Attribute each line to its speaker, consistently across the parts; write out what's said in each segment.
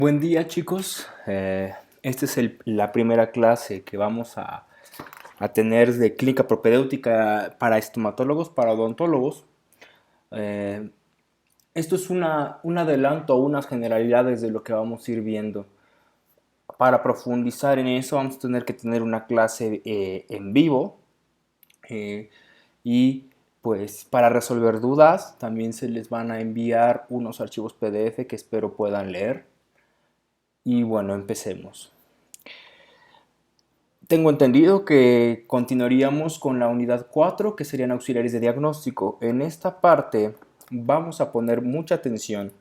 Speaker 1: Buen día, chicos. Esta es la primera clase que vamos a tener de clínica propedéutica para estomatólogos, para odontólogos. Eh, Esto es un adelanto o unas generalidades de lo que vamos a ir viendo. Para profundizar en eso vamos a tener que tener una clase en vivo eh, y pues para resolver dudas también se les van a enviar unos archivos PDF que espero puedan leer. Y bueno, empecemos. Tengo entendido que continuaríamos con la unidad 4, que serían auxiliares de diagnóstico. En esta parte vamos a poner mucha atención,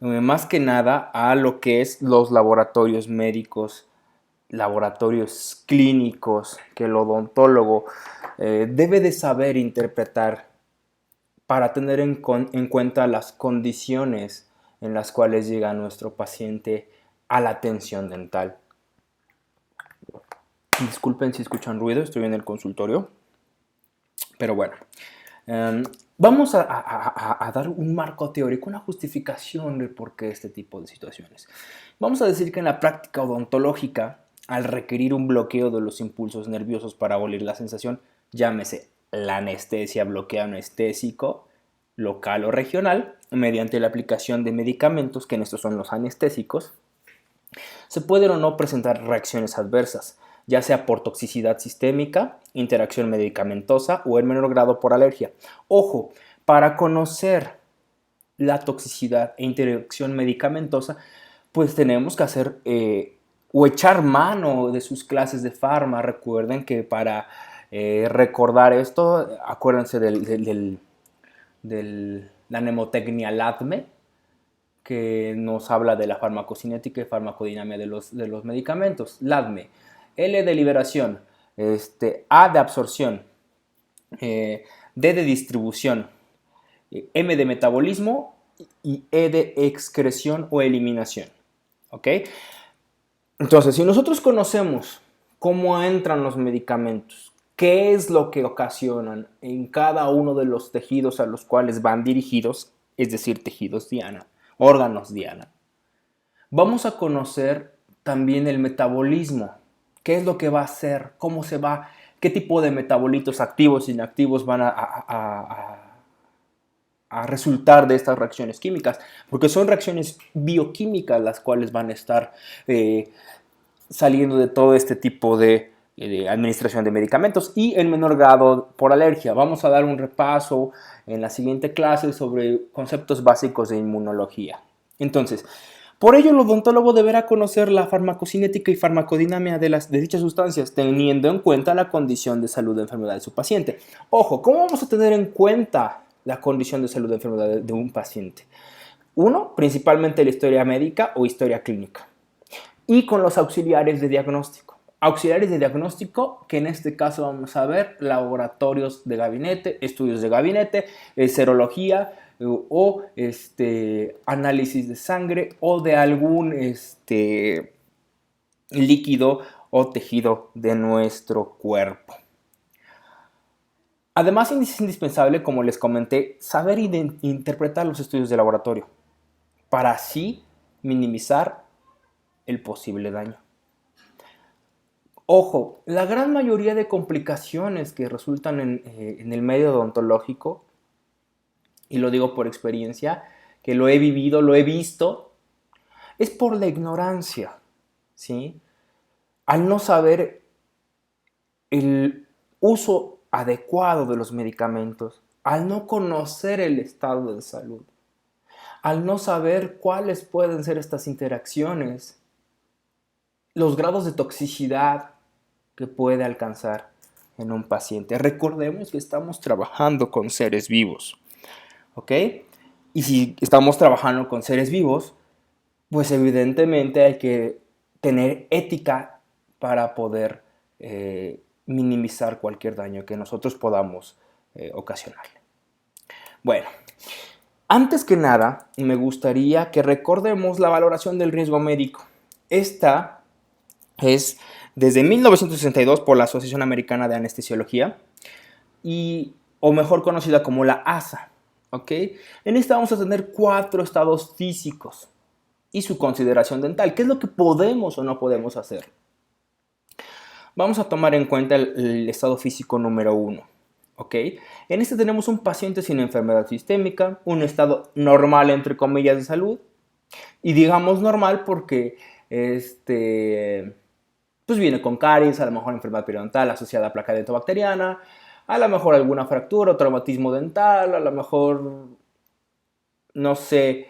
Speaker 1: más que nada, a lo que es los laboratorios médicos, laboratorios clínicos, que el odontólogo debe de saber interpretar para tener en cuenta las condiciones en las cuales llega nuestro paciente a la atención dental. Disculpen si escuchan ruido, estoy en el consultorio. Pero bueno, vamos a dar un marco teórico, una justificación de por qué este tipo de situaciones. Vamos a decir que en la práctica odontológica, al requerir un bloqueo de los impulsos nerviosos para abolir la sensación, llámese la anestesia, bloqueo anestésico, local o regional, mediante la aplicación de medicamentos, que en estos son los anestésicos, se pueden o no presentar reacciones adversas, ya sea por toxicidad sistémica, interacción medicamentosa o en menor grado por alergia. Ojo, para conocer la toxicidad e interacción medicamentosa, pues tenemos que hacer o echar mano de sus clases de farma. Recuerden que para recordar esto, acuérdense de la mnemotecnia LADME, que nos habla de la farmacocinética y farmacodinámica de los medicamentos. LADME, L de liberación, A de absorción, D de distribución, M de metabolismo y E de excreción o eliminación. ¿Ok? Entonces, si nosotros conocemos cómo entran los medicamentos, qué es lo que ocasionan en cada uno de los tejidos a los cuales van dirigidos, es decir, tejidos diana, órganos diana, vamos a conocer también el metabolismo. ¿Qué es lo que va a hacer? ¿Cómo se va? ¿Qué tipo de metabolitos activos e inactivos van a resultar de estas reacciones químicas? Porque son reacciones bioquímicas las cuales van a estar saliendo de todo este tipo de administración de medicamentos y en menor grado por alergia. Vamos a dar un repaso en la siguiente clase sobre conceptos básicos de inmunología. Entonces, por ello, el odontólogo deberá conocer la farmacocinética y farmacodinámica de dichas sustancias, teniendo en cuenta la condición de salud de enfermedad de su paciente. Ojo, ¿cómo vamos a tener en cuenta la condición de salud de enfermedad de un paciente? Uno, principalmente la historia médica o historia clínica. Y con los auxiliares de diagnóstico. Auxiliares de diagnóstico, que en este caso vamos a ver laboratorios de gabinete, estudios de gabinete, serología o análisis de sangre o de algún líquido o tejido de nuestro cuerpo. Además, es indispensable, como les comenté, saber interpretar los estudios de laboratorio para así minimizar el posible daño. Ojo, la gran mayoría de complicaciones que resultan en el medio odontológico, y lo digo por experiencia, que lo he vivido, lo he visto, es por la ignorancia, ¿sí? Al no saber el uso adecuado de los medicamentos, al no conocer el estado de salud, al no saber cuáles pueden ser estas interacciones, los grados de toxicidad que puede alcanzar en un paciente. Recordemos que estamos trabajando con seres vivos, ¿ok? Y si estamos trabajando con seres vivos, pues evidentemente hay que tener ética para poder minimizar cualquier daño que nosotros podamos ocasionarle. Bueno, antes que nada, me gustaría que recordemos la valoración del riesgo médico. Esta es desde 1962 por la Asociación Americana de Anestesiología, o mejor conocida como la ASA. ¿Ok? En esta vamos a tener 4 estados físicos. y su consideración dental. ¿Qué es lo que podemos o no podemos hacer? Vamos a tomar en cuenta el estado físico número 1. ¿Ok? En este tenemos un paciente sin enfermedad sistémica, un estado normal, entre comillas, de salud. Y digamos normal porque pues viene con caries, a lo mejor enfermedad periodontal asociada a placa dentobacteriana, a lo mejor alguna fractura o traumatismo dental, a lo mejor, no sé,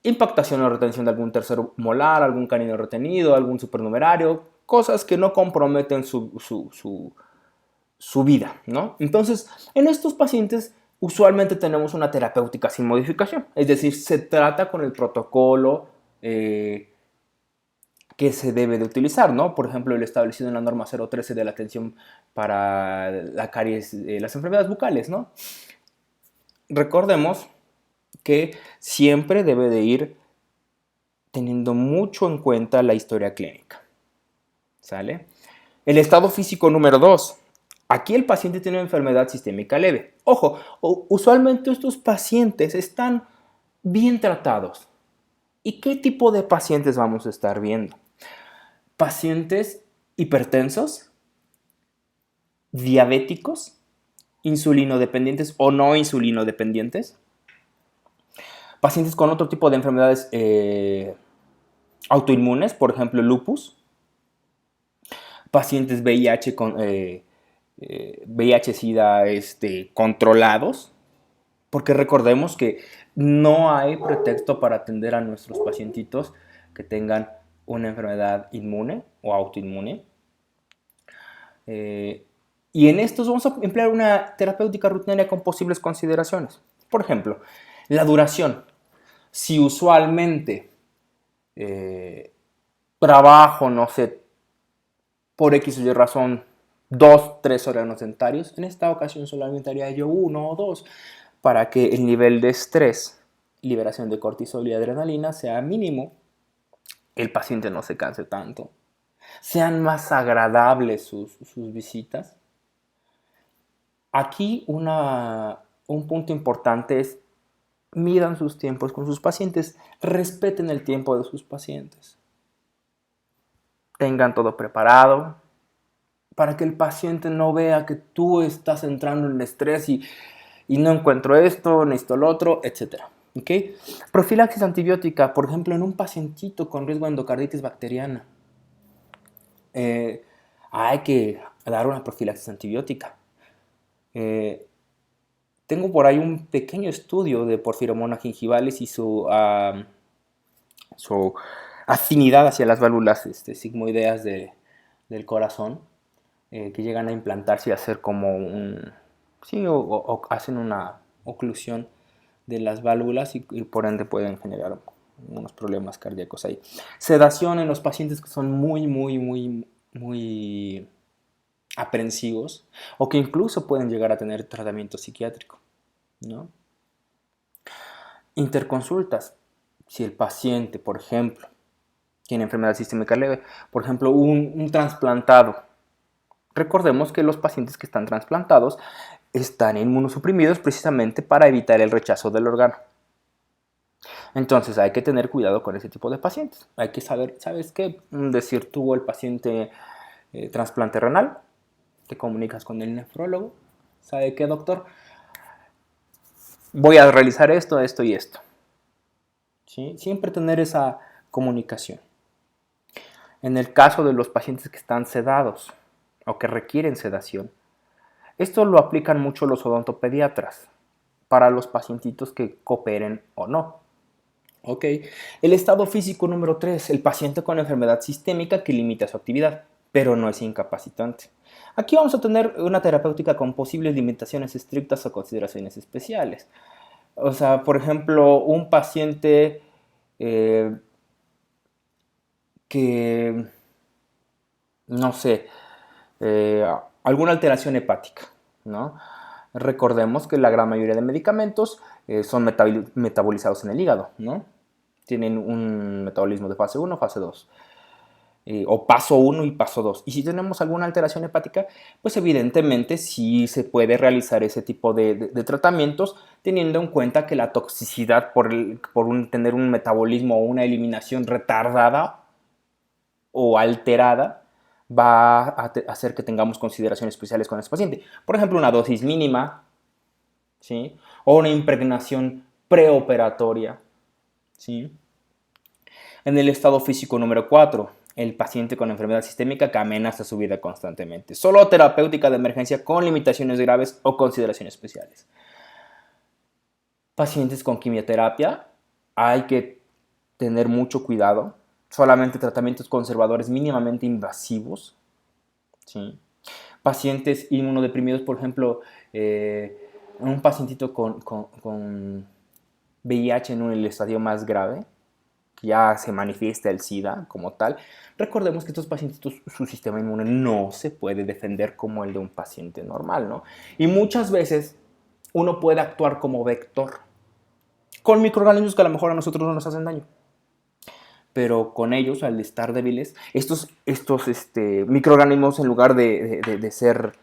Speaker 1: impactación o retención de algún tercer molar, algún canino retenido, algún supernumerario, cosas que no comprometen su vida, ¿no? Entonces, en estos pacientes usualmente tenemos una terapéutica sin modificación, es decir, se trata con el protocolo que se debe de utilizar, ¿no? Por ejemplo, el establecido en la norma 013 de la atención para la caries, las enfermedades bucales, ¿no? Recordemos que siempre debe de ir teniendo mucho en cuenta la historia clínica, ¿sale? El estado físico número 2. Aquí el paciente tiene una enfermedad sistémica leve. Ojo, usualmente estos pacientes están bien tratados. ¿Y qué tipo de pacientes vamos a estar viendo? Pacientes hipertensos, diabéticos, insulinodependientes o no insulinodependientes, pacientes con otro tipo de enfermedades autoinmunes, por ejemplo lupus, pacientes VIH con VIH-Sida controlados, porque recordemos que no hay pretexto para atender a nuestros pacientitos que tengan una enfermedad inmune o autoinmune. Y en estos vamos a emplear una terapéutica rutinaria con posibles consideraciones. Por ejemplo, la duración. Si usualmente trabajo, no sé, por X o Y razón, 2-3 órganos dentarios, en esta ocasión solamente haría yo 1 o 2 para que el nivel de estrés, liberación de cortisol y adrenalina sea mínimo, el paciente no se canse tanto, sean más agradables sus visitas. Aquí un punto importante es midan sus tiempos con sus pacientes, respeten el tiempo de sus pacientes. Tengan todo preparado para que el paciente no vea que tú estás entrando en estrés y no encuentro esto, necesito lo otro, etc. ¿Okay? Profilaxis antibiótica, por ejemplo, en un pacientito con riesgo de endocarditis bacteriana. Hay que dar una profilaxis antibiótica. Tengo por ahí un pequeño estudio de Porphyromonas gingivalis y su afinidad hacia las válvulas sigmoideas del corazón, que llegan a implantarse y hacer como sí, o hacen una oclusión de las válvulas y por ende pueden generar unos problemas cardíacos ahí. Sedación en los pacientes que son muy aprensivos o que incluso pueden llegar a tener tratamiento psiquiátrico, ¿no? Interconsultas. Si el paciente, por ejemplo, tiene enfermedad sistémica leve, por ejemplo, un trasplantado. Recordemos que los pacientes que están trasplantados están inmunosuprimidos precisamente para evitar el rechazo del órgano. Entonces hay que tener cuidado con ese tipo de pacientes. Hay que saber, ¿sabes qué? Decir, tuvo el paciente trasplante renal, te comunicas con el nefrólogo, ¿sabe qué, doctor? Voy a realizar esto, esto y esto. ¿Sí? Siempre tener esa comunicación. En el caso de los pacientes que están sedados o que requieren sedación, esto lo aplican mucho los odontopediatras para los pacientitos que cooperen o no. ¿Ok? El estado físico número 3, el paciente con enfermedad sistémica que limita su actividad, pero no es incapacitante. Aquí vamos a tener una terapéutica con posibles limitaciones estrictas o consideraciones especiales. O sea, por ejemplo, un paciente que, no sé, alguna alteración hepática, ¿no? Recordemos que la gran mayoría de medicamentos son metabolizados en el hígado, ¿no? Tienen un metabolismo de fase 1, fase 2. o paso 1 y paso 2. Y si tenemos alguna alteración hepática, pues evidentemente sí se puede realizar ese tipo de tratamientos, teniendo en cuenta que la toxicidad tener un metabolismo o una eliminación retardada o alterada va a hacer que tengamos consideraciones especiales con ese paciente. Por ejemplo, una dosis mínima, ¿sí? O una impregnación preoperatoria, ¿sí? En el estado físico número 4, el paciente con enfermedad sistémica que amenaza su vida constantemente. Solo terapéutica de emergencia con limitaciones graves o consideraciones especiales. Pacientes con quimioterapia, hay que tener mucho cuidado. Solamente tratamientos conservadores mínimamente invasivos, ¿sí? Pacientes inmunodeprimidos, por ejemplo, un pacientito con VIH en el estadio más grave, que ya se manifiesta el SIDA como tal. Recordemos que estos pacientitos, su sistema inmune no se puede defender como el de un paciente normal, ¿no? Y muchas veces uno puede actuar como vector con microorganismos que a lo mejor a nosotros no nos hacen daño. Pero con ellos, al estar débiles, estos microorganismos, en lugar de ser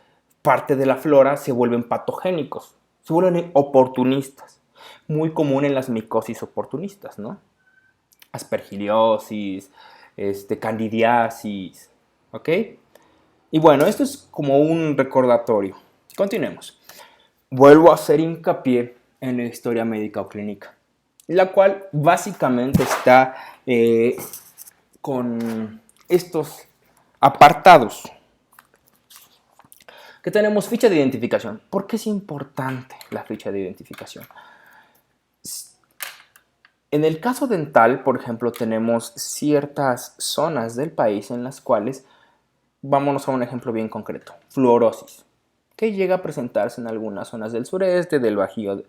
Speaker 1: parte de la flora, se vuelven patogénicos, se vuelven oportunistas. Muy común en las micosis oportunistas, ¿no? Aspergillosis, candidiasis, ¿ok? Y bueno, esto es como un recordatorio. Continuemos. Vuelvo a hacer hincapié en la historia médica o clínica, la cual básicamente está con estos apartados. Que tenemos ficha de identificación. ¿Por qué es importante la ficha de identificación? En el caso dental, por ejemplo, tenemos ciertas zonas del país en las cuales, vámonos a un ejemplo bien concreto, fluorosis, que llega a presentarse en algunas zonas del sureste, del bajío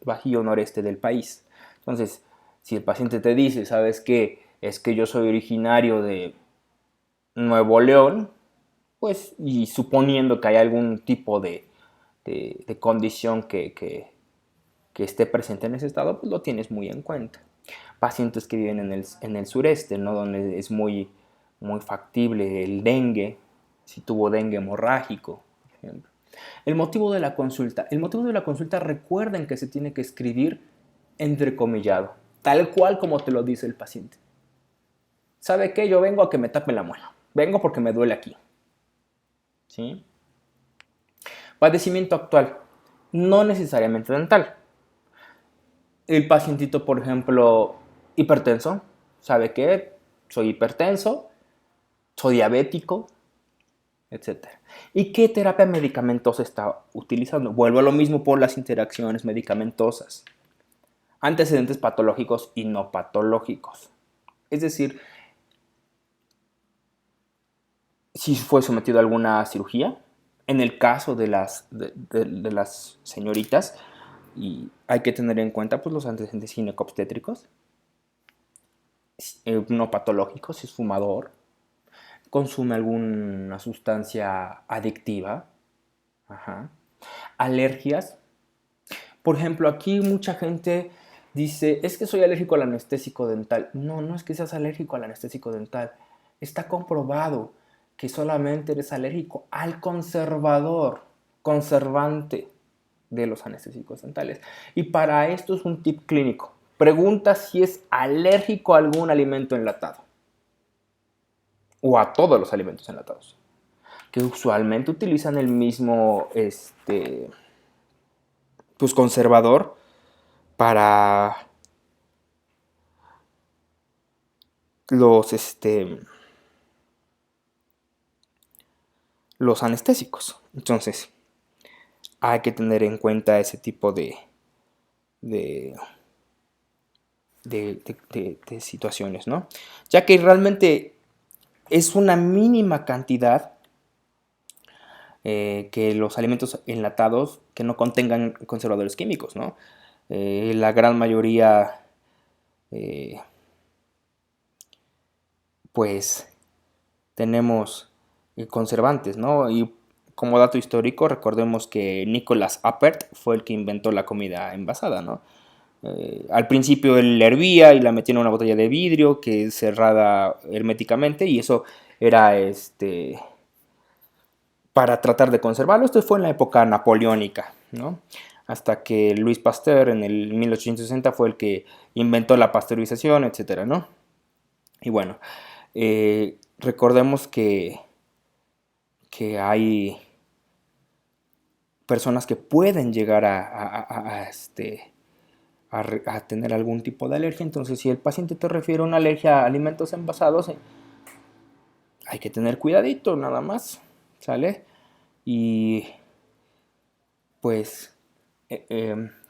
Speaker 1: bajío noreste del país. Entonces, si el paciente te dice, ¿sabes qué? Es que yo soy originario de Nuevo León, pues, y suponiendo que hay algún tipo de condición que esté presente en ese estado, pues lo tienes muy en cuenta. Pacientes que viven en el sureste, ¿no? Donde es muy, muy factible el dengue, si tuvo dengue hemorrágico, por ejemplo. El motivo de la consulta. El motivo de la consulta, recuerden que se tiene que escribir entrecomillado, tal cual como te lo dice el paciente. ¿Sabe qué? Yo vengo a que me tapen la muela. Vengo porque me duele aquí. ¿Sí? Padecimiento actual. No necesariamente dental. El pacientito, por ejemplo, hipertenso. ¿Sabe qué? Soy hipertenso, soy diabético, etcétera. ¿Y qué terapia medicamentosa está utilizando? Vuelvo a lo mismo por las interacciones medicamentosas. Antecedentes patológicos y no patológicos. Es decir, si fue sometido a alguna cirugía, en el caso de las señoritas, y hay que tener en cuenta pues, los antecedentes ginecobstétricos, no patológicos, si es fumador, consume alguna sustancia adictiva, ajá. Alergias. Por ejemplo, aquí mucha gente dice, es que soy alérgico al anestésico dental. No, no es que seas alérgico al anestésico dental. Está comprobado que solamente eres alérgico al conservante de los anestésicos dentales. Y para esto es un tip clínico. Pregunta si es alérgico a algún alimento enlatado o a todos los alimentos enlatados, que usualmente utilizan el mismo pues conservador para los los anestésicos. Entonces, hay que tener en cuenta ese tipo de, de situaciones, ¿no? Ya que realmente es una mínima cantidad que los alimentos enlatados que no contengan conservadores químicos, ¿no? La gran mayoría, pues, tenemos conservantes, ¿no? Y como dato histórico, recordemos que Nicholas Appert fue el que inventó la comida envasada, ¿no? Al principio él la hervía y la metía en una botella de vidrio que es cerrada herméticamente, y eso era para tratar de conservarlo. Esto fue en la época napoleónica, ¿no? Hasta que Louis Pasteur en el 1860 fue el que inventó la pasteurización, etcétera, ¿no? Y bueno, recordemos que hay personas que pueden llegar a tener algún tipo de alergia. Entonces, si el paciente te refiere a una alergia a alimentos envasados, hay que tener cuidadito, nada más, ¿sale? Y pues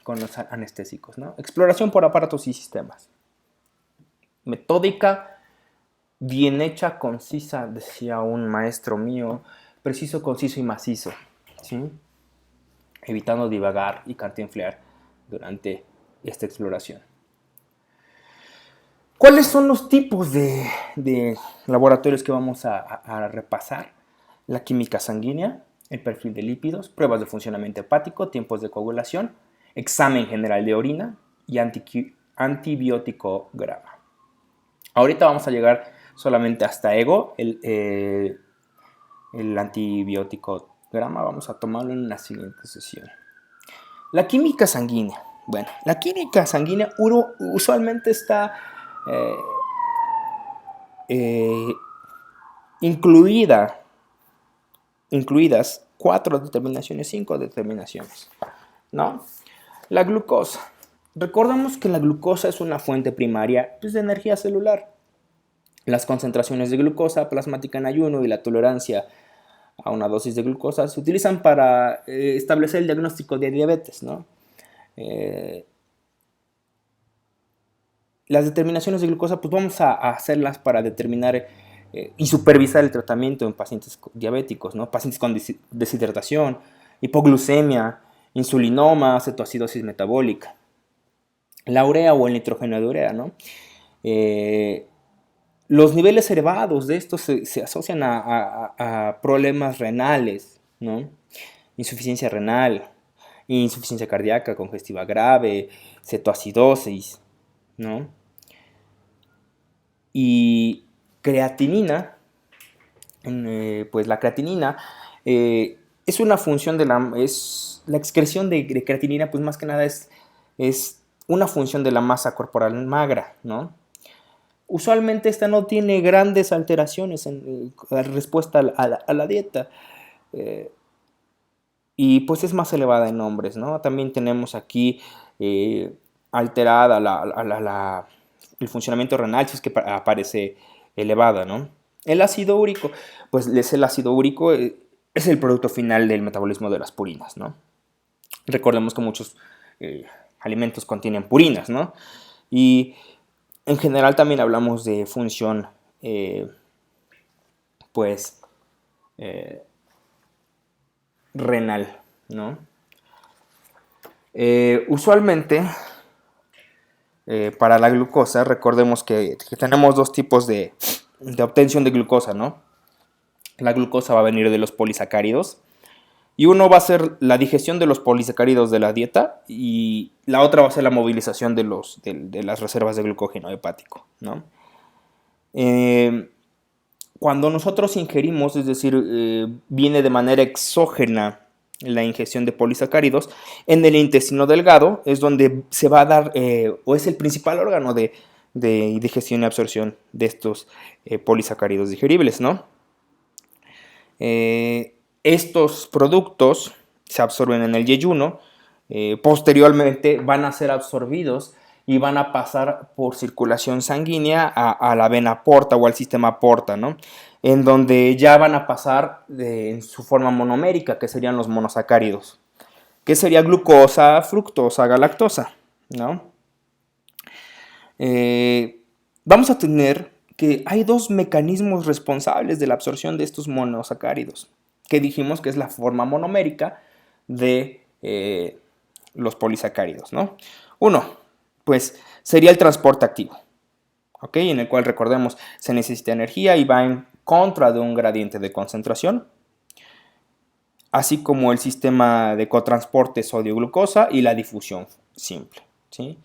Speaker 1: con los anestésicos, ¿no? Exploración por aparatos y sistemas. Metódica, bien hecha, concisa, decía un maestro mío, preciso, conciso y macizo, ¿sí? Evitando divagar y cantinflear durante esta exploración. ¿Cuáles son los tipos de laboratorios que vamos a repasar? La química sanguínea, el perfil de lípidos, pruebas de funcionamiento hepático, tiempos de coagulación, examen general de orina y antibiótico-grama. Ahorita vamos a llegar solamente hasta ego, el antibiótico-grama. Vamos a tomarlo en la siguiente sesión. La química sanguínea. Bueno, la química sanguínea usualmente está incluidas 4 determinaciones, 5 determinaciones, ¿no? La glucosa. Recordamos que la glucosa es una fuente primaria de energía celular. Las concentraciones de glucosa plasmática en ayuno y la tolerancia a una dosis de glucosa se utilizan para establecer el diagnóstico de diabetes, ¿no? Las determinaciones de glucosa, pues vamos a hacerlas para determinar y supervisar el tratamiento en pacientes diabéticos, ¿no? Pacientes con deshidratación, hipoglucemia, insulinoma, cetoacidosis metabólica. La urea o el nitrógeno de urea, ¿no? Los niveles elevados de estos se asocian a problemas renales, ¿no? Insuficiencia renal, insuficiencia cardíaca congestiva grave, cetoacidosis, ¿no? Y creatinina, pues la creatinina es una función de la excreción de creatinina, pues más que nada es una función de la masa corporal magra, ¿no? Usualmente esta no tiene grandes alteraciones en respuesta a la dieta, y pues es más elevada en hombres, ¿no? También tenemos aquí alterada el funcionamiento renal, si es que aparece elevada, ¿no? El ácido úrico, pues el ácido úrico es el producto final del metabolismo de las purinas, ¿no? Recordemos que muchos alimentos contienen purinas, ¿no? Y en general también hablamos de función, renal, ¿no? Usualmente, para la glucosa, recordemos que tenemos 2 tipos de obtención de glucosa, ¿no? La glucosa va a venir de los polisacáridos, y uno va a ser la digestión de los polisacáridos de la dieta, y la otra va a ser la movilización de las reservas de glucógeno hepático, ¿no? Cuando nosotros ingerimos, es decir, viene de manera exógena la ingestión de polisacáridos, en el intestino delgado es donde se va a dar, o es el principal órgano de digestión y absorción de estos polisacáridos digeribles, ¿no? Estos productos se absorben en el yeyuno, posteriormente van a ser absorbidos y van a pasar por circulación sanguínea a la vena porta o al sistema porta, ¿no? En donde ya van a pasar en su forma monomérica, que serían los monosacáridos, que sería glucosa, fructosa, galactosa, ¿no? Vamos a tener que hay 2 mecanismos responsables de la absorción de estos monosacáridos, que dijimos que es la forma monomérica de los polisacáridos, ¿no? Uno, pues sería el transporte activo, ¿ok? En el cual, recordemos, se necesita energía y va en contra de un gradiente de concentración, así como el sistema de cotransporte sodio-glucosa y la difusión simple, ¿sí?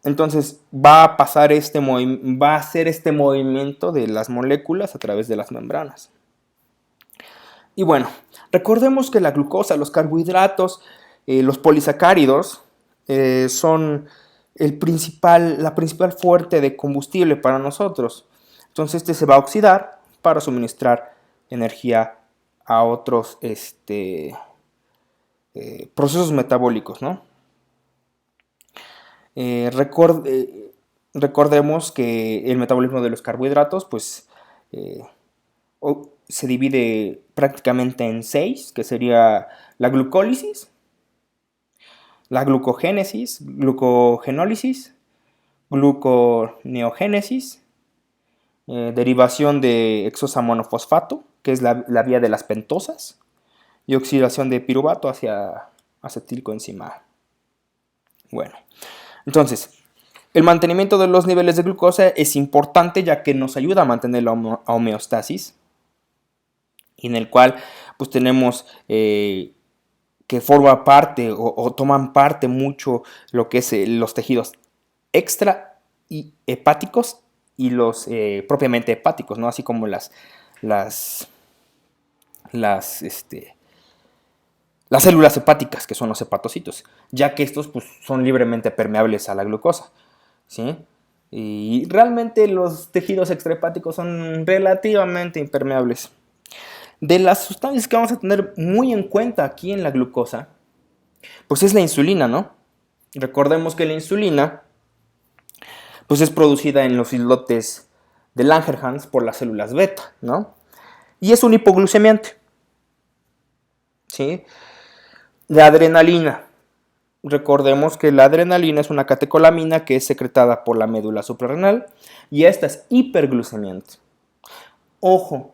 Speaker 1: Entonces va a pasar va a hacer este movimiento de las moléculas a través de las membranas. Y bueno, recordemos que la glucosa, los carbohidratos, los polisacáridos son la principal fuente de combustible para nosotros. Entonces este se va a oxidar para suministrar energía a otros procesos metabólicos, ¿no? Recordemos que el metabolismo de los carbohidratos pues, se divide prácticamente en 6, que sería la glucólisis, la glucogénesis, glucogenólisis, gluconeogénesis, derivación de hexosamonofosfato, que es la vía de las pentosas, y oxidación de piruvato hacia acetilcoenzima. Bueno, entonces, el mantenimiento de los niveles de glucosa es importante ya que nos ayuda a mantener la homeostasis, en el cual pues tenemos que forma parte o toman parte mucho lo que es los tejidos extra y hepáticos y los propiamente hepáticos, ¿no? Así como las células hepáticas, que son los hepatocitos, ya que estos pues, son libremente permeables a la glucosa, ¿sí? Y realmente los tejidos extrahepáticos son relativamente impermeables. De las sustancias que vamos a tener muy en cuenta aquí en la glucosa, pues es la insulina, ¿no? Recordemos que la insulina pues es producida en los islotes de Langerhans por las células beta, ¿no? Y es un hipoglucemiante, ¿sí? La adrenalina. Recordemos que la adrenalina es una catecolamina que es secretada por la médula suprarrenal y esta es hiperglucemiante. Ojo,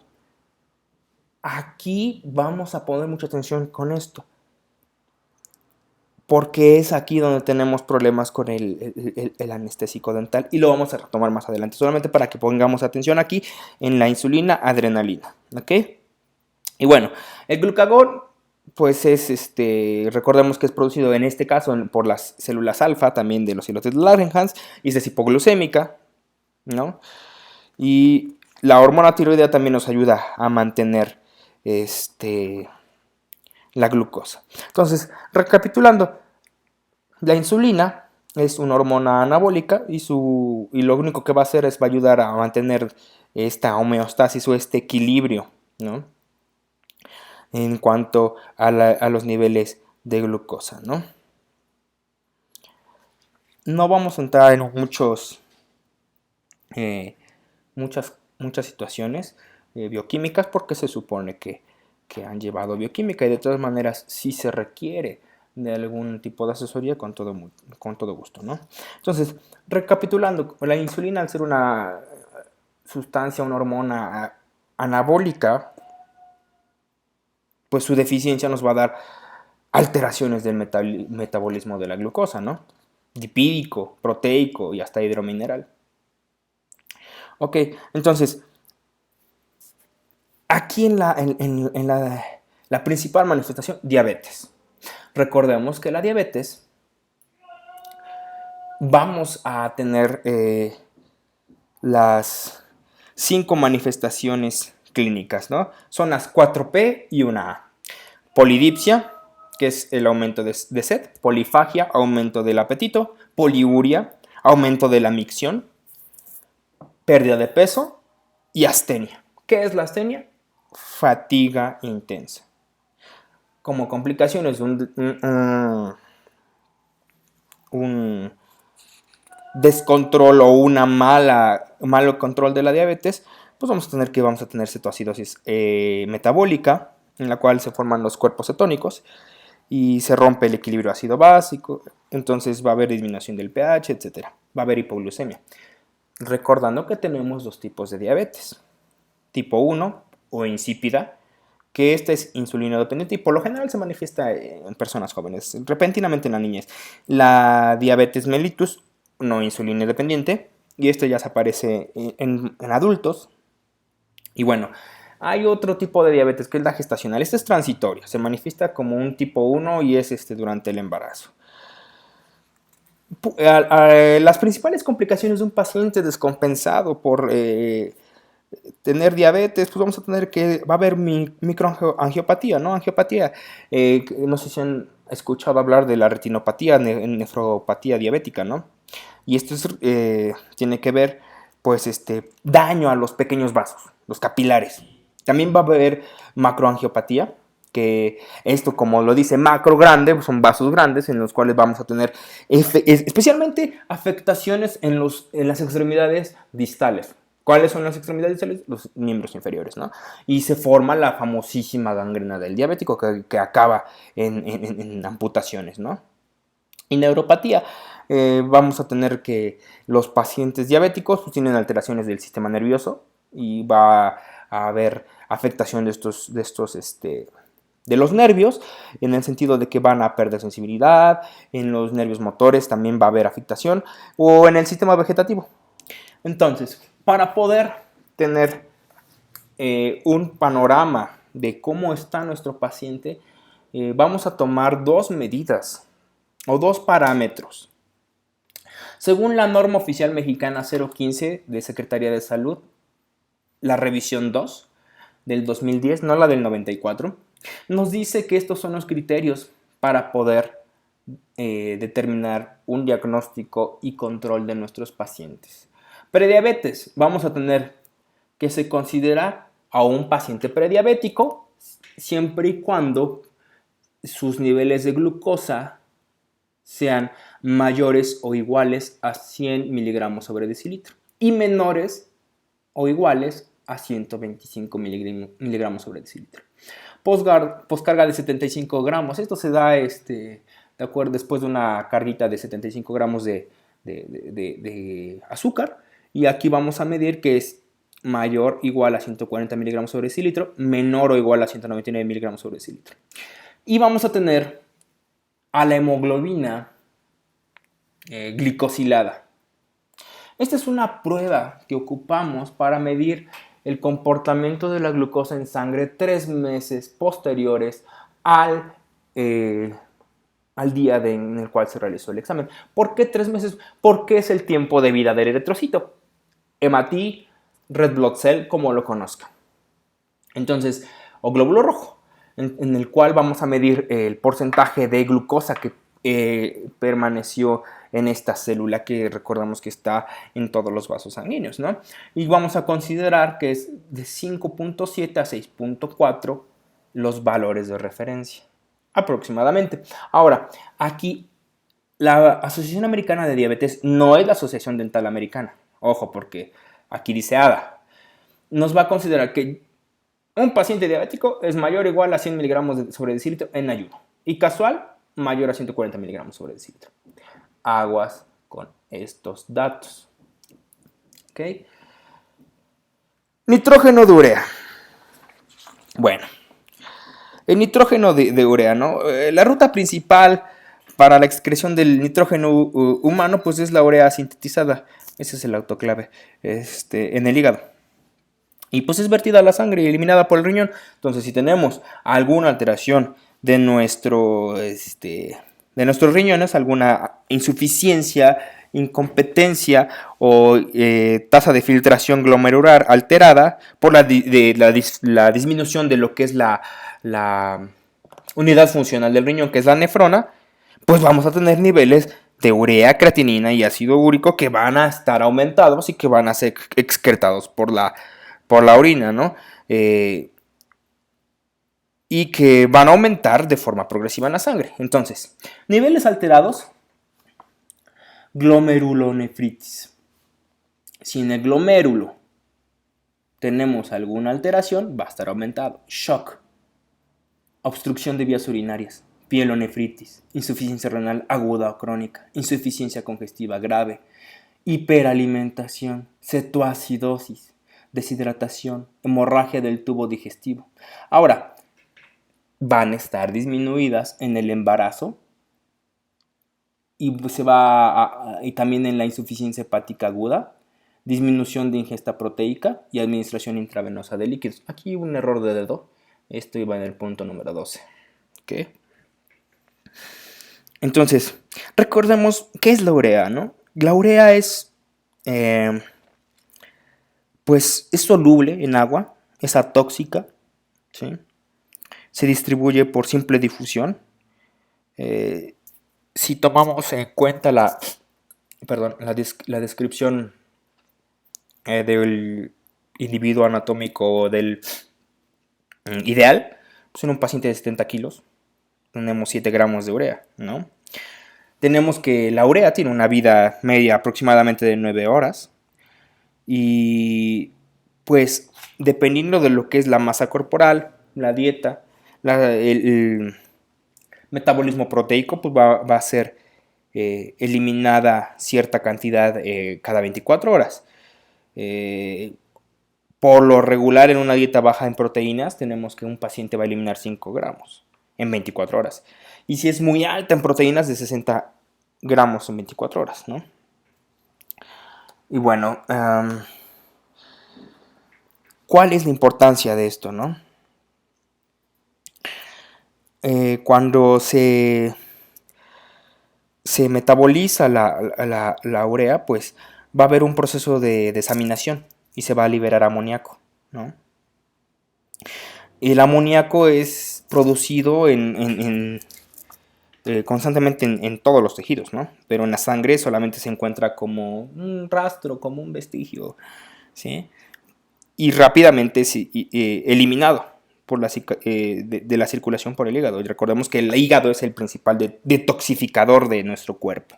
Speaker 1: aquí vamos a poner mucha atención con esto, porque es aquí donde tenemos problemas con el anestésico dental y lo vamos a retomar más adelante, solamente para que pongamos atención aquí en la insulina adrenalina, ¿ok? Y bueno, el glucagón pues recordemos que es producido en este caso por las células alfa, también de los islotes de Langerhans, y es hipoglucémica, ¿no? Y la hormona tiroidea también nos ayuda a mantener la glucosa. Entonces, recapitulando, la insulina es una hormona anabólica y lo único que va a hacer es va a ayudar a mantener esta homeostasis o este equilibrio, ¿no? En cuanto a los niveles de glucosa, ¿no? No vamos a entrar en muchas situaciones bioquímicas porque se supone que han llevado bioquímica y de todas maneras sí se requiere de algún tipo de asesoría con todo gusto, ¿no? Entonces, recapitulando, la insulina al ser una sustancia, una hormona anabólica, pues su deficiencia nos va a dar alteraciones del metabolismo de la glucosa, ¿no? Lipídico, proteico y hasta hidromineral. Ok, entonces, aquí en la principal manifestación, diabetes. Recordemos que la diabetes vamos a tener las 5 manifestaciones clínicas, ¿no? Son las 4P y una A. Polidipsia, que es el aumento de sed, polifagia, aumento del apetito, poliuria, aumento de la micción, pérdida de peso y astenia. ¿Qué es la astenia? Fatiga intensa. Como complicaciones de un descontrol o malo control de la diabetes, pues vamos a tener cetoacidosis metabólica, en la cual se forman los cuerpos cetónicos y se rompe el equilibrio ácido básico, entonces va a haber disminución del pH, etc. Va a haber hipoglucemia. Recordando que tenemos dos tipos de diabetes. Tipo 1 o insípida, que esta es insulino dependiente y por lo general se manifiesta en personas jóvenes, repentinamente en la niñez. La diabetes mellitus, no insulina dependiente, y esto ya se aparece en adultos. Y bueno, hay otro tipo de diabetes que es la gestacional. Esta es transitoria, se manifiesta como un tipo 1 y es durante el embarazo. Las principales complicaciones de un paciente descompensado por tener diabetes, pues vamos a tener que, va a haber microangiopatía, ¿no? Angiopatía. No sé si han escuchado hablar de la retinopatía, nefropatía diabética, ¿no? Y esto tiene que ver, pues, daño a los pequeños vasos, los capilares. También va a haber macroangiopatía, que esto, como lo dice macro grande, pues son vasos grandes en los cuales vamos a tener especialmente afectaciones en las extremidades distales. ¿Cuáles son las extremidades distales? Los miembros inferiores, ¿no? Y se forma la famosísima gangrena del diabético que acaba en amputaciones, ¿no? Y neuropatía, vamos a tener que los pacientes diabéticos pues, tienen alteraciones del sistema nervioso y va a haber afectación de los nervios, en el sentido de que van a perder sensibilidad, en los nervios motores también va a haber afectación, o en el sistema vegetativo. Entonces, para poder tener un panorama de cómo está nuestro paciente, vamos a tomar dos medidas o dos parámetros. Según la norma oficial mexicana 015 de Secretaría de Salud, la revisión 2 del 2010, no la del 94, nos dice que estos son los criterios para poder determinar un diagnóstico y control de nuestros pacientes. Prediabetes, vamos a tener que se considera a un paciente prediabético siempre y cuando sus niveles de glucosa sean mayores o iguales a 100 miligramos sobre decilitro y menores o iguales a 125 miligramos sobre decilitro. Postcarga de 75 gramos. Esto se da de acuerdo, después de una carguita de 75 gramos de azúcar. Y aquí vamos a medir que es mayor o igual a 140 miligramos sobre decilitro, menor o igual a 199 miligramos sobre decilitro. Y vamos a tener a la hemoglobina glicosilada. Esta es una prueba que ocupamos para medir el comportamiento de la glucosa en sangre 3 meses posteriores al día en el cual se realizó el examen. ¿Por qué 3 meses? Porque es el tiempo de vida del eritrocito. Hematí, red blood cell, como lo conozca. Entonces, o glóbulo rojo, en el cual vamos a medir el porcentaje de glucosa que permaneció en esta célula que recordamos que está en todos los vasos sanguíneos, ¿no? Y vamos a considerar que es de 5.7 a 6.4 los valores de referencia, aproximadamente. Ahora, aquí la Asociación Americana de Diabetes no es la Asociación Dental Americana. Ojo, porque aquí dice ADA. Nos va a considerar que un paciente diabético es mayor o igual a 100 miligramos sobre decilitro en ayuno. Y casual, mayor a 140 miligramos sobre decilitro. Aguas con estos datos. ¿Ok? Nitrógeno de urea. Bueno, el nitrógeno de urea, ¿no? La ruta principal para la excreción del nitrógeno humano, pues es la urea sintetizada. Ese es el autoclave en el hígado. Y pues es vertida a la sangre y eliminada por el riñón. Entonces, si tenemos alguna alteración de nuestros riñones, alguna insuficiencia, incompetencia o tasa de filtración glomerular alterada por la disminución de lo que es la unidad funcional del riñón, que es la nefrona, pues vamos a tener niveles de urea, creatinina y ácido úrico que van a estar aumentados y que van a ser excretados por la orina, ¿no? Y que van a aumentar de forma progresiva en la sangre. Entonces, niveles alterados, glomerulonefritis. Si en el glomérulo tenemos alguna alteración, va a estar aumentado. Shock, obstrucción de vías urinarias, pielonefritis, insuficiencia renal aguda o crónica, insuficiencia congestiva grave, hiperalimentación, cetoacidosis, deshidratación, hemorragia del tubo digestivo. Ahora, van a estar disminuidas en el embarazo y también en la insuficiencia hepática aguda, disminución de ingesta proteica y administración intravenosa de líquidos. Aquí un error de dedo, esto iba en el punto número 12. ¿Okay? Entonces, recordemos qué es la urea, ¿no? La urea pues, es soluble en agua, es atóxica, ¿sí? Se distribuye por simple difusión. Eh, si tomamos en cuenta la descripción del individuo anatómico del ideal, pues en un paciente de 70 kilos tenemos 7 gramos de urea, ¿no? Tenemos que la urea tiene una vida media aproximadamente de 9 horas y pues dependiendo de lo que es la masa corporal, la dieta, el metabolismo proteico, pues va a ser eliminada cierta cantidad cada 24 horas. Por lo regular, en una dieta baja en proteínas, tenemos que un paciente va a eliminar 5 gramos en 24 horas. Y si es muy alta en proteínas, de 60 gramos en 24 horas, ¿no? Y bueno, ¿cuál es la importancia de esto, no? Cuando se metaboliza la urea, pues va a haber un proceso de desaminación y se va a liberar amoníaco, ¿no? Y el amoníaco es producido constantemente en todos los tejidos, ¿no? Pero en la sangre solamente se encuentra como un rastro, como un vestigio, ¿sí? Y rápidamente es eliminado por de la circulación por el hígado. Y recordemos que el hígado es el principal detoxificador de nuestro cuerpo.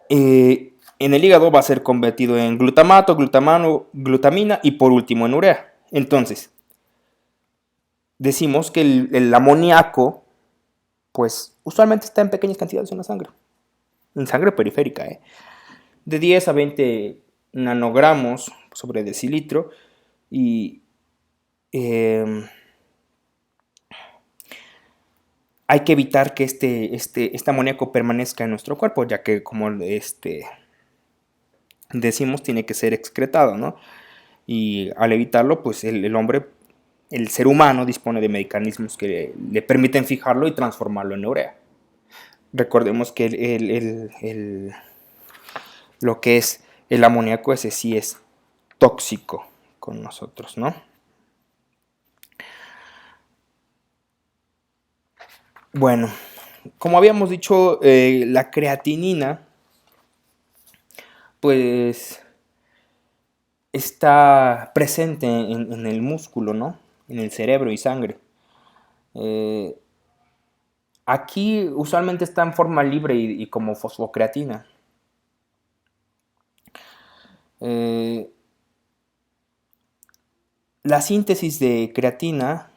Speaker 1: En el hígado va a ser convertido en glutamato, glutamina y por último en urea. Entonces, decimos que el amoníaco, pues usualmente está en pequeñas cantidades en la sangre. En sangre periférica, de 10 a 20 nanogramos sobre decilitro. Y hay que evitar que este amoníaco permanezca en nuestro cuerpo, ya que como decimos, tiene que ser excretado, ¿no? Y al evitarlo, pues el hombre, el ser humano, dispone de mecanismos que le permiten fijarlo y transformarlo en urea. Recordemos que lo que es el amoníaco, ese sí es tóxico con nosotros, ¿no? Bueno, como habíamos dicho, la creatinina, pues está presente en el músculo, ¿no? En el cerebro y sangre. Aquí usualmente está en forma libre y como fosfocreatina. La síntesis de creatina,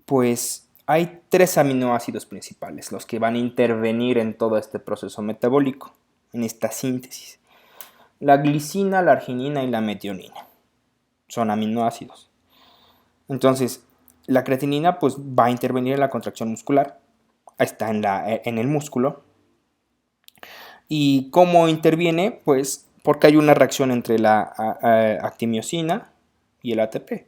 Speaker 1: pues hay 3 aminoácidos principales, los que van a intervenir en todo este proceso metabólico, en esta síntesis. La glicina, la arginina y la metionina son aminoácidos. Entonces, la creatinina pues va a intervenir en la contracción muscular, está en el músculo. ¿Y cómo interviene? Pues porque hay una reacción entre la actimiosina y el ATP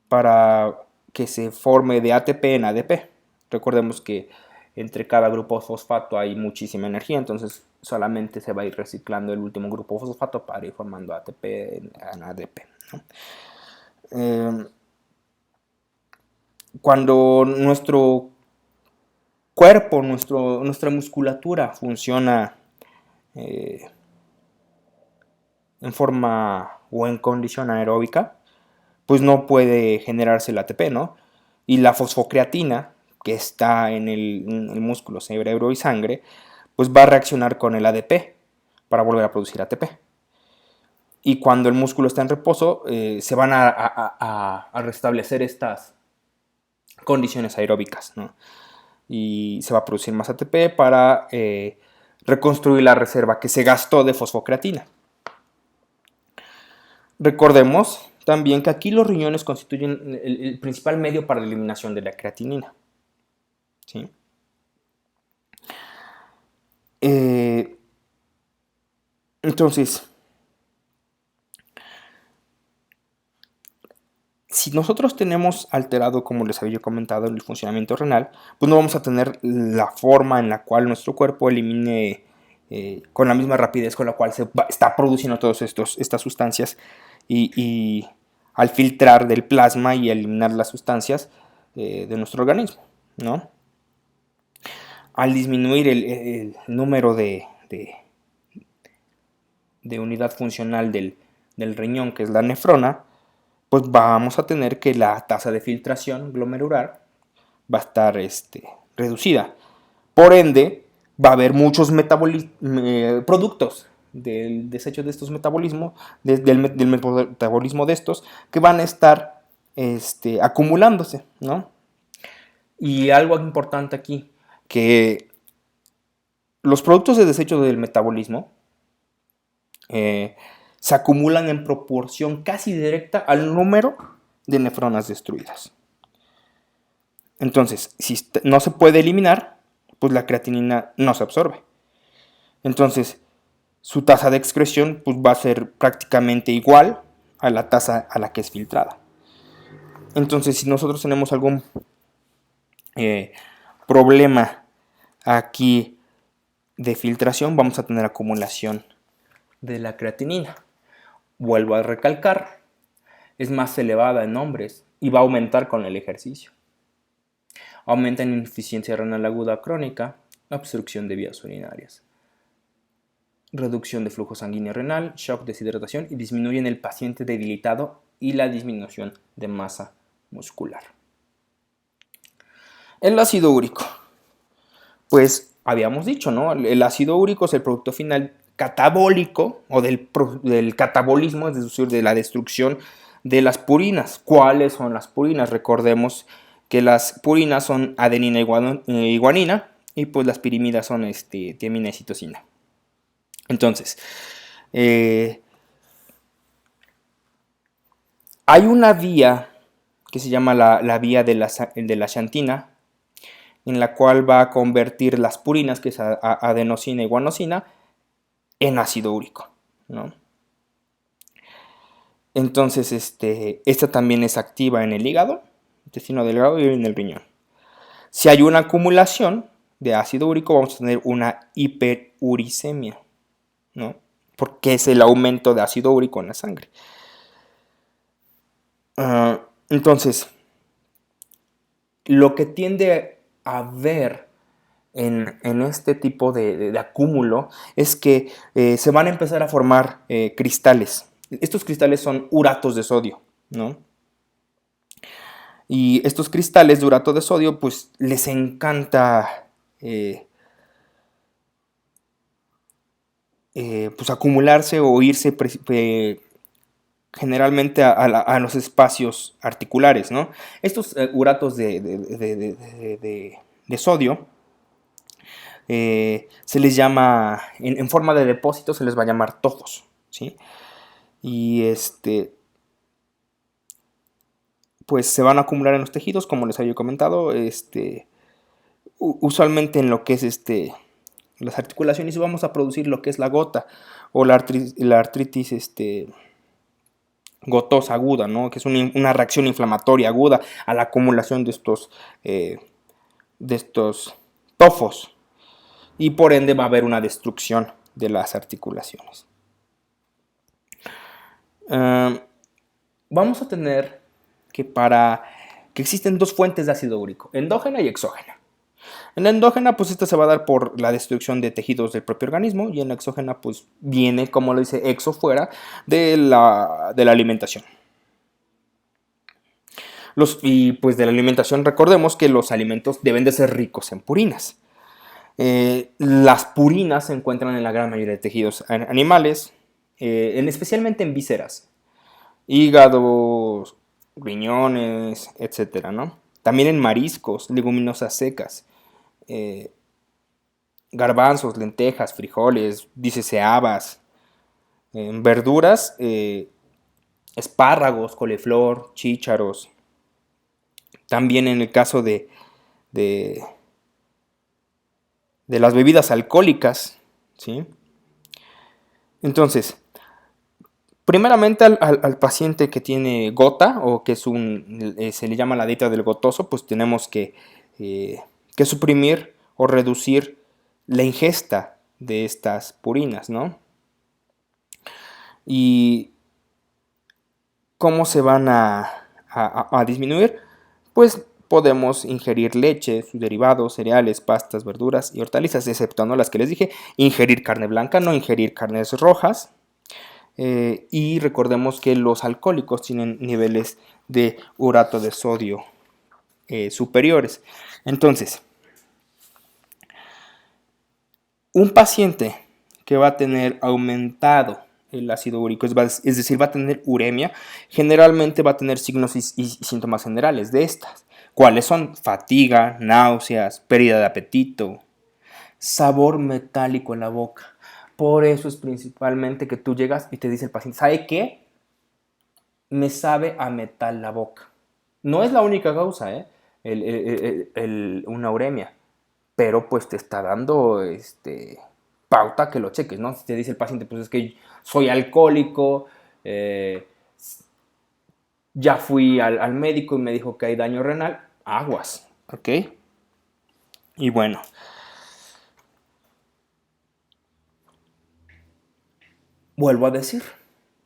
Speaker 1: para que se forme de ATP en ADP. Recordemos que entre cada grupo fosfato hay muchísima energía, entonces solamente se va a ir reciclando el último grupo fosfato para ir formando ATP en ADP, ¿no? Cuando nuestro cuerpo, nuestra musculatura funciona en forma o en condición aeróbica, pues no puede generarse el ATP, ¿no? Y la fosfocreatina, que está en el músculo, cerebro y sangre, pues va a reaccionar con el ADP para volver a producir ATP. Y cuando el músculo está en reposo, se van a restablecer estas condiciones aeróbicas, ¿no? Y se va a producir más ATP para reconstruir la reserva que se gastó de fosfocreatina. Recordemos también que aquí los riñones constituyen el principal medio para la eliminación de la creatinina, ¿sí? Entonces, si nosotros tenemos alterado, como les había comentado, el funcionamiento renal, pues no vamos a tener la forma en la cual nuestro cuerpo elimine con la misma rapidez con la cual está produciendo todas estas sustancias y al filtrar del plasma y eliminar las sustancias de nuestro organismo, ¿no? Al disminuir el número de unidad funcional del riñón, que es la nefrona, pues vamos a tener que la tasa de filtración glomerular va a estar reducida. Por ende, va a haber muchos productos del desecho de estos metabolismos, del metabolismo de estos, que van a estar acumulándose, ¿no? Y algo importante aquí, que los productos de desecho del metabolismo se acumulan en proporción casi directa al número de nefronas destruidas. Entonces, si no se puede eliminar, pues la creatinina no se absorbe. Entonces, su tasa de excreción pues, va a ser prácticamente igual a la tasa a la que es filtrada. Entonces, si nosotros tenemos algún problema aquí de filtración, vamos a tener acumulación de la creatinina. Vuelvo a recalcar, es más elevada en hombres y va a aumentar con el ejercicio. Aumenta en insuficiencia renal aguda crónica, obstrucción de vías urinarias, reducción de flujo sanguíneo renal, shock, deshidratación y disminuye en el paciente debilitado y la disminución de masa muscular. El ácido úrico. Pues habíamos dicho, ¿no? El ácido úrico es el producto final catabólico o del catabolismo, es decir, de la destrucción de las purinas. ¿Cuáles son las purinas? Recordemos que las purinas son adenina y guanina y pues las pirimidas son tiamina y citosina. Entonces, hay una vía que se llama la vía de la xantina, en la cual va a convertir las purinas, que es adenosina y guanosina, en ácido úrico, ¿no? Entonces, esta también es activa en el hígado, intestino delgado y en el riñón. Si hay una acumulación de ácido úrico, vamos a tener una hiperuricemia, ¿no? Porque es el aumento de ácido úrico en la sangre. Entonces, lo que tiende a ver en este tipo de acúmulo es que se van a empezar a formar cristales. Estos cristales son uratos de sodio, ¿no? Y estos cristales de urato de sodio, pues les encanta pues acumularse o irse generalmente a los espacios articulares, ¿no? Estos uratos de sodio se les llama, en forma de depósito se les va a llamar tojos, ¿sí? Y pues se van a acumular en los tejidos, como les había comentado, usualmente en lo que es las articulaciones, y vamos a producir lo que es la gota o la artritis gotosa aguda, ¿no? Que es una reacción inflamatoria aguda a la acumulación de estos tofos, y por ende va a haber una destrucción de las articulaciones. Vamos a tener que existen dos fuentes de ácido úrico, endógena y exógena. En la endógena, pues esta se va a dar por la destrucción de tejidos del propio organismo, y en la exógena, pues viene, como lo dice, exo, fuera de la alimentación. Y pues de la alimentación, recordemos que los alimentos deben de ser ricos en purinas. Las purinas se encuentran en la gran mayoría de tejidos animales, especialmente en vísceras, hígados, riñones, etcétera, ¿no? También en mariscos, leguminosas secas, garbanzos, lentejas, frijoles, dícese habas, verduras, espárragos, coliflor, chícharos. También en el caso de las bebidas alcohólicas, ¿sí? Entonces, Primeramente al paciente que tiene gota o que es se le llama la dieta del gotoso, pues tenemos que suprimir o reducir la ingesta de estas purinas, ¿no? ¿Y cómo se van a disminuir? Pues podemos ingerir leche, sus derivados, cereales, pastas, verduras y hortalizas, excepto no las que les dije, ingerir carne blanca, no ingerir carnes rojas. Y recordemos que los alcohólicos tienen niveles de urato de sodio superiores. Entonces, un paciente que va a tener aumentado el ácido úrico, es decir, va a tener uremia, generalmente va a tener signos y síntomas generales de estas. ¿Cuáles son? Fatiga, náuseas, pérdida de apetito, sabor metálico en la boca. Por eso es principalmente que tú llegas y te dice el paciente, ¿sabe qué? Me sabe a metal la boca. No es la única causa, una uremia, pero pues te está dando pauta que lo cheques, ¿no? Si te dice el paciente, pues es que soy alcohólico, ya fui al médico y me dijo que hay daño renal, aguas, ¿ok? Y bueno, vuelvo a decir,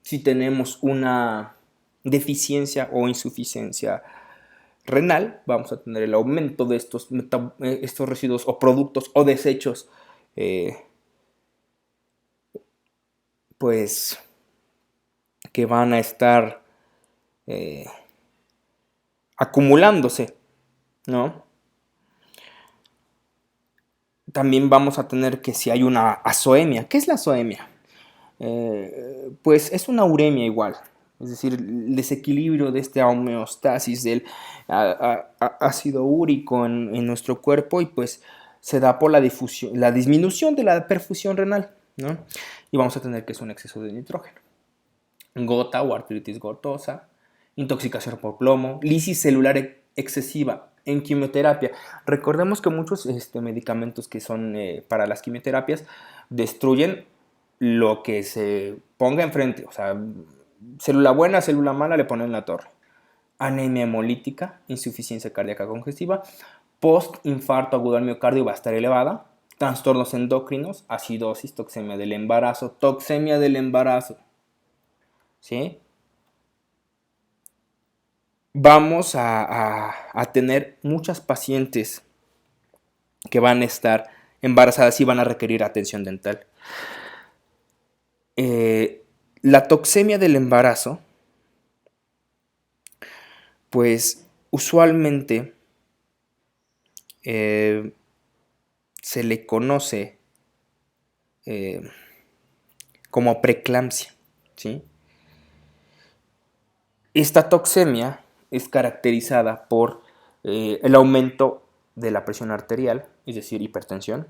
Speaker 1: si tenemos una deficiencia o insuficiencia renal, vamos a tener el aumento de estos residuos o productos o desechos, pues que van a estar acumulándose, ¿no? También vamos a tener que si hay una azoemia. ¿Qué es la azoemia? Pues es una uremia igual, es decir, el desequilibrio de esta homeostasis del ácido úrico en nuestro cuerpo y pues se da por la disminución de la perfusión renal, ¿no? Y vamos a tener que es un exceso de nitrógeno. Gota o artritis gotosa, intoxicación por plomo, lisis celular excesiva en quimioterapia. Recordemos que muchos medicamentos que son para las quimioterapias destruyen lo que se ponga enfrente. O sea, célula buena, célula mala, le ponen la torre. Anemia hemolítica, insuficiencia cardíaca congestiva, post-infarto agudo al miocardio va a estar elevada, trastornos endocrinos, acidosis, toxemia del embarazo, ¿sí? Vamos a tener muchas pacientes que van a estar embarazadas y van a requerir atención dental. La toxemia del embarazo, pues usualmente se le conoce como preeclampsia, ¿sí? Esta toxemia es caracterizada por el aumento de la presión arterial, es decir, hipertensión.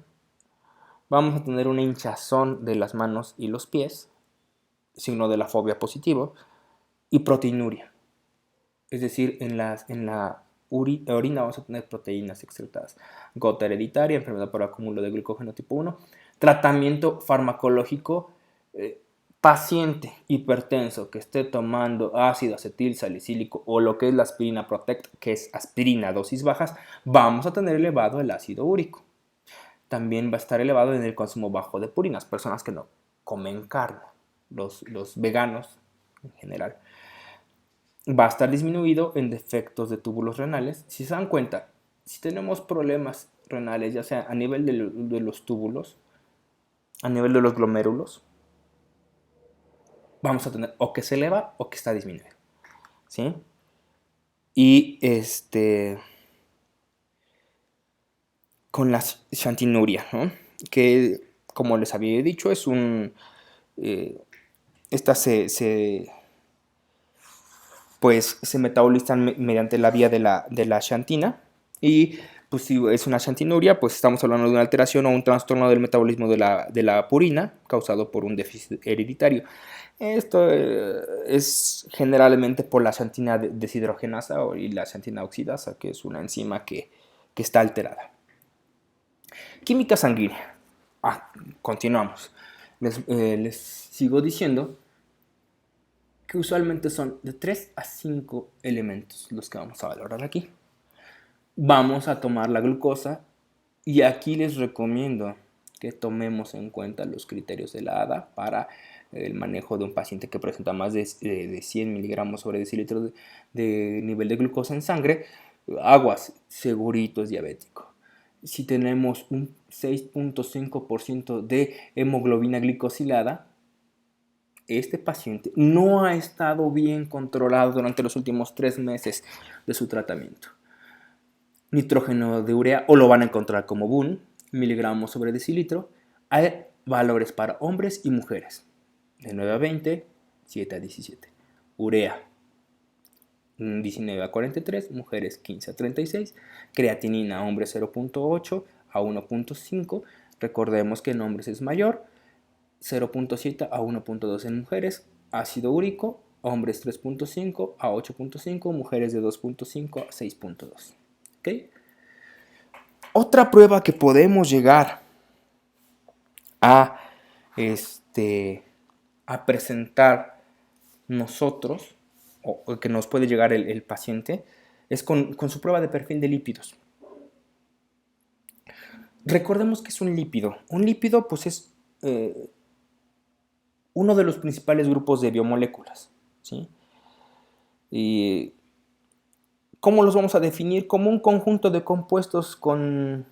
Speaker 1: Vamos a tener una hinchazón de las manos y los pies, signo de la fobia positivo, y proteinuria. Es decir, en la orina vamos a tener proteínas excretadas. Gota hereditaria, enfermedad por acúmulo de glucógeno tipo 1. Tratamiento farmacológico, paciente hipertenso que esté tomando ácido acetil salicílico o lo que es la aspirina Protect, que es aspirina a dosis bajas, vamos a tener elevado el ácido úrico. También va a estar elevado en el consumo bajo de purinas, personas que no comen carne, los veganos en general. Va a estar disminuido en defectos de túbulos renales. Si se dan cuenta, si tenemos problemas renales, ya sea a nivel de los túbulos, a nivel de los glomérulos, vamos a tener o que se eleva o que está disminuido, ¿sí? Y con la xantinuria, ¿no? Que como les había dicho es esta pues se metabolizan mediante la vía de la xantina y pues si es una xantinuria pues estamos hablando de una alteración o un trastorno del metabolismo de la purina causado por un déficit hereditario. Esto es generalmente por la xantina deshidrogenasa y la xantina oxidasa, que es una enzima que está alterada. Química sanguínea. Continuamos. Les sigo diciendo que usualmente son de 3 a 5 elementos los que vamos a valorar aquí. Vamos a tomar la glucosa y aquí les recomiendo que tomemos en cuenta los criterios de la ADA para el manejo de un paciente que presenta más de 100 miligramos sobre decilitro de nivel de glucosa en sangre. Aguas, segurito es diabético. Si tenemos un 6.5% de hemoglobina glicosilada, este paciente no ha estado bien controlado durante los últimos 3 meses de su tratamiento. Nitrógeno de urea, o lo van a encontrar como BUN, miligramos sobre decilitro. Hay valores para hombres y mujeres, de 9 a 20, 7 a 17. Urea, 19 a 43, mujeres 15 a 36. Creatinina, hombres 0.8 a 1.5. Recordemos que en hombres es mayor, 0.7 a 1.2 en mujeres. Ácido úrico, hombres 3.5 a 8.5, mujeres de 2.5 a 6.2. ¿Okay? Otra prueba que podemos llegar a, a presentar nosotros, o que nos puede llegar el paciente, es con su prueba de perfil de lípidos. Recordemos que es un lípido. Un lípido pues es uno de los principales grupos de biomoléculas, ¿sí? Y ¿cómo los vamos a definir? Como un conjunto de compuestos con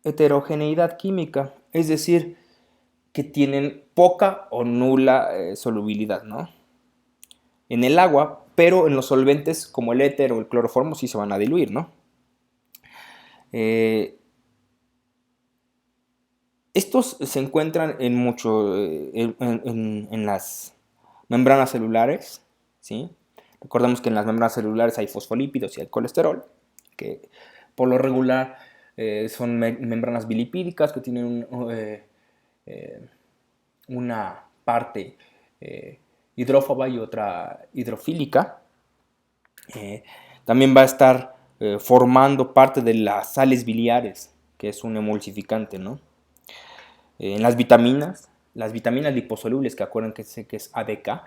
Speaker 1: heterogeneidad química, es decir, que tienen poca o nula solubilidad, ¿no? En el agua, pero en los solventes como el éter o el cloroformo sí se van a diluir, ¿no? Estos se encuentran en las membranas celulares, ¿sí? Recordemos que en las membranas celulares hay fosfolípidos y hay colesterol, que por lo regular son membranas bilipídicas que tienen una parte hidrófoba y otra hidrofílica. También va a estar formando parte de las sales biliares, que es un emulsificante, ¿no? En las vitaminas liposolubles, que acuerdan que es ADK.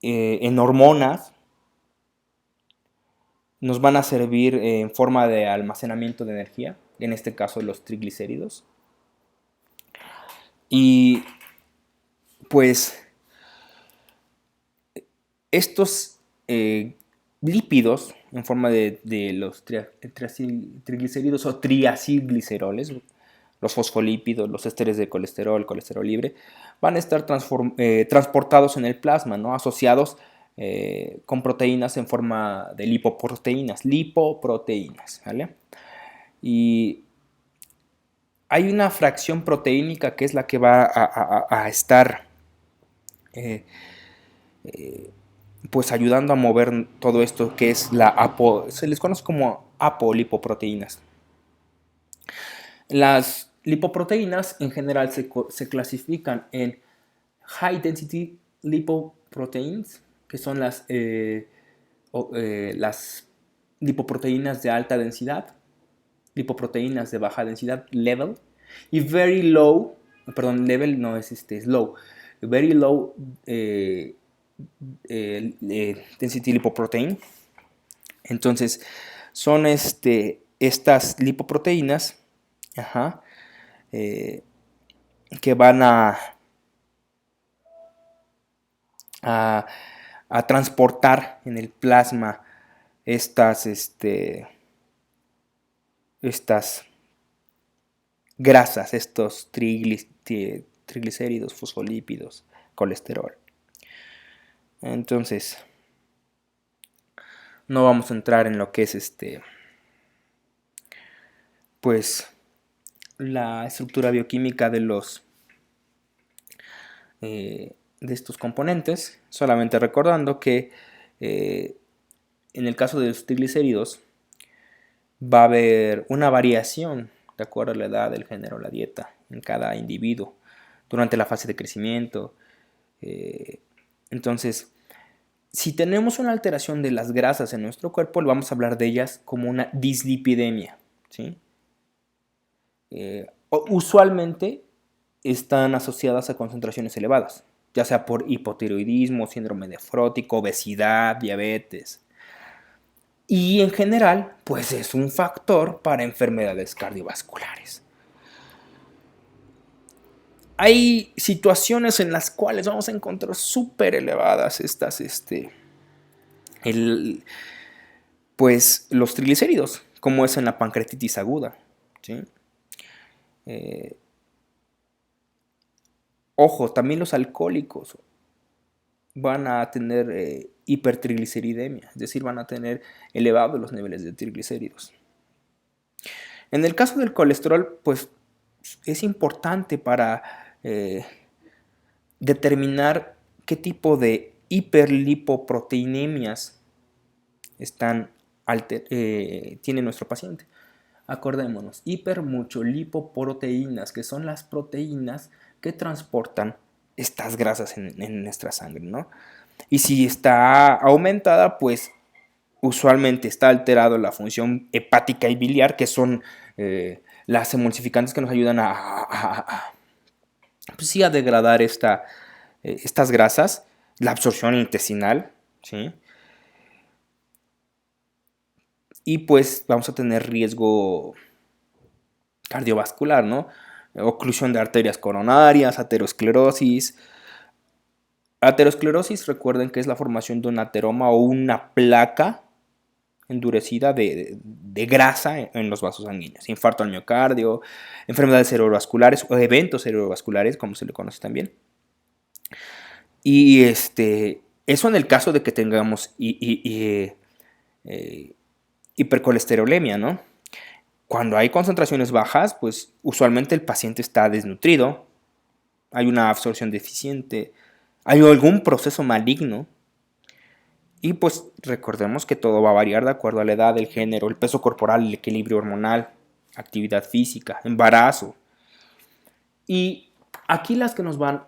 Speaker 1: En hormonas nos van a servir en forma de almacenamiento de energía, en este caso los triglicéridos. Y pues estos lípidos en forma de los triglicéridos o triacilgliceroles, los fosfolípidos, los ésteres de colesterol, colesterol libre, van a estar transportados en el plasma, ¿no? Asociados con proteínas en forma de lipoproteínas, ¿vale? Y hay una fracción proteínica que es la que va a estar pues ayudando a mover todo esto, que es se les conoce como apolipoproteínas. Las lipoproteínas en general se clasifican en high density lipoproteins, que son las lipoproteínas de alta densidad, lipoproteínas de baja densidad, level, y very low, perdón, level no es es low, very low density lipoprotein. Entonces, son estas lipoproteínas, que van a transportar en el plasma estas grasas, estos triglicéridos, fosfolípidos, colesterol. Entonces, no vamos a entrar en lo que es pues la estructura bioquímica de estos componentes, solamente recordando que en el caso de los triglicéridos va a haber una variación de acuerdo a la edad, el género, la dieta en cada individuo durante la fase de crecimiento. Entonces, si tenemos una alteración de las grasas en nuestro cuerpo, vamos a hablar de ellas como una dislipidemia, ¿sí? Usualmente están asociadas a concentraciones elevadas. ya sea por hipotiroidismo, síndrome nefrótico, obesidad, diabetes. Y en general, pues es un factor para enfermedades cardiovasculares. Hay situaciones en las cuales vamos a encontrar súper elevadas pues los triglicéridos, como es en la pancreatitis aguda, ¿sí? Ojo, también los alcohólicos van a tener hipertrigliceridemia, es decir, van a tener elevados los niveles de triglicéridos. En el caso del colesterol, pues es importante para determinar qué tipo de hiperlipoproteinemias tiene nuestro paciente. Acordémonos, hipermucholipoproteínas, que son las proteínas que transportan estas grasas en nuestra sangre, ¿no? Y si está aumentada, pues usualmente está alterado la función hepática y biliar, que son las emulsificantes que nos ayudan pues sí, a degradar estas grasas, la absorción intestinal, ¿sí? Y pues vamos a tener riesgo cardiovascular, ¿no? Oclusión de arterias coronarias, aterosclerosis. Aterosclerosis, recuerden que es la formación de un ateroma o una placa endurecida de grasa en los vasos sanguíneos. Infarto al miocardio, enfermedades cerebrovasculares o eventos cerebrovasculares, como se le conoce también. Y eso en el caso de que tengamos hipercolesterolemia, ¿no? Cuando hay concentraciones bajas, pues usualmente el paciente está desnutrido, hay una absorción deficiente, hay algún proceso maligno. Y pues recordemos que todo va a variar de acuerdo a la edad, el género, el peso corporal, el equilibrio hormonal, actividad física, embarazo. Y aquí las que nos van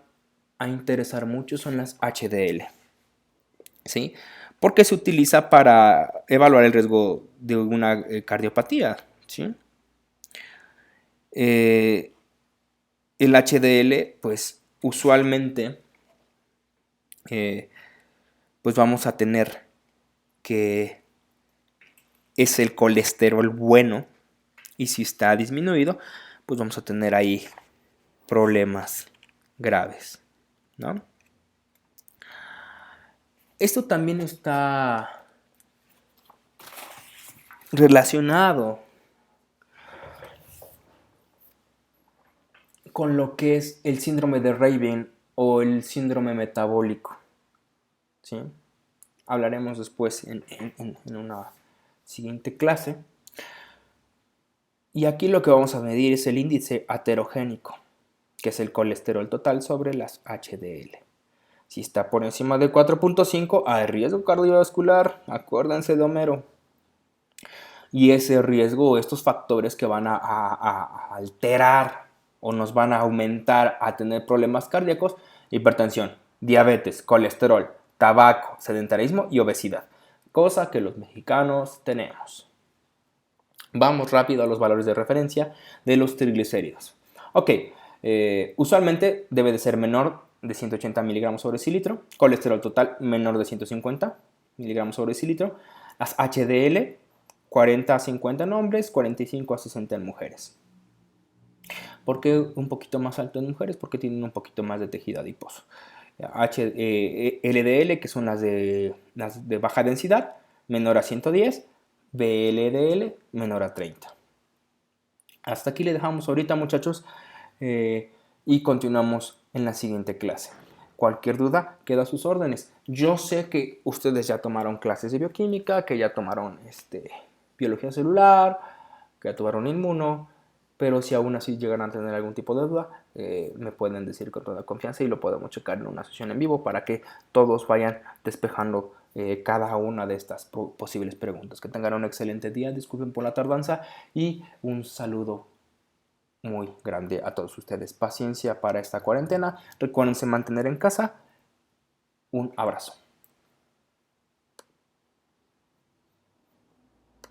Speaker 1: a interesar mucho son las HDL, ¿sí? Porque se utiliza para evaluar el riesgo de una cardiopatía, ¿sí? El HDL, pues usualmente, pues vamos a tener que es el colesterol bueno, y si está disminuido, pues vamos a tener ahí problemas graves, ¿no? Esto también está relacionado con lo que es el síndrome de Rabin o el síndrome metabólico, ¿sí? Hablaremos después en una siguiente clase. Y aquí lo que vamos a medir es el índice aterogénico, que es el colesterol total sobre las HDL. Si está por encima de 4.5, hay riesgo cardiovascular, acuérdense de Homero. Y ese riesgo, estos factores que van a alterar o nos van a aumentar a tener problemas cardíacos: hipertensión, diabetes, colesterol, tabaco, sedentarismo y obesidad. Cosa que los mexicanos tenemos. Vamos rápido a los valores de referencia de los triglicéridos. Ok, usualmente debe de ser menor de 180 miligramos sobre decilitro. Colesterol total menor de 150 miligramos sobre decilitro. Las HDL 40 a 50 en hombres, 45 a 60 en mujeres. ¿Por qué un poquito más alto en mujeres? Porque tienen un poquito más de tejido adiposo. LDL, que son las de baja densidad, menor a 110. VLDL, menor a 30. Hasta aquí le dejamos ahorita, muchachos, y continuamos en la siguiente clase. Cualquier duda, queda a sus órdenes. Yo sé que ustedes ya tomaron clases de bioquímica, que ya tomaron biología celular, que ya tomaron inmuno, pero si aún así llegan a tener algún tipo de duda, me pueden decir con toda confianza y lo podemos checar en una sesión en vivo para que todos vayan despejando cada una de estas posibles preguntas. Que tengan un excelente día, disculpen por la tardanza y un saludo muy grande a todos ustedes. Paciencia para esta cuarentena, recuérdense mantener en casa. Un abrazo.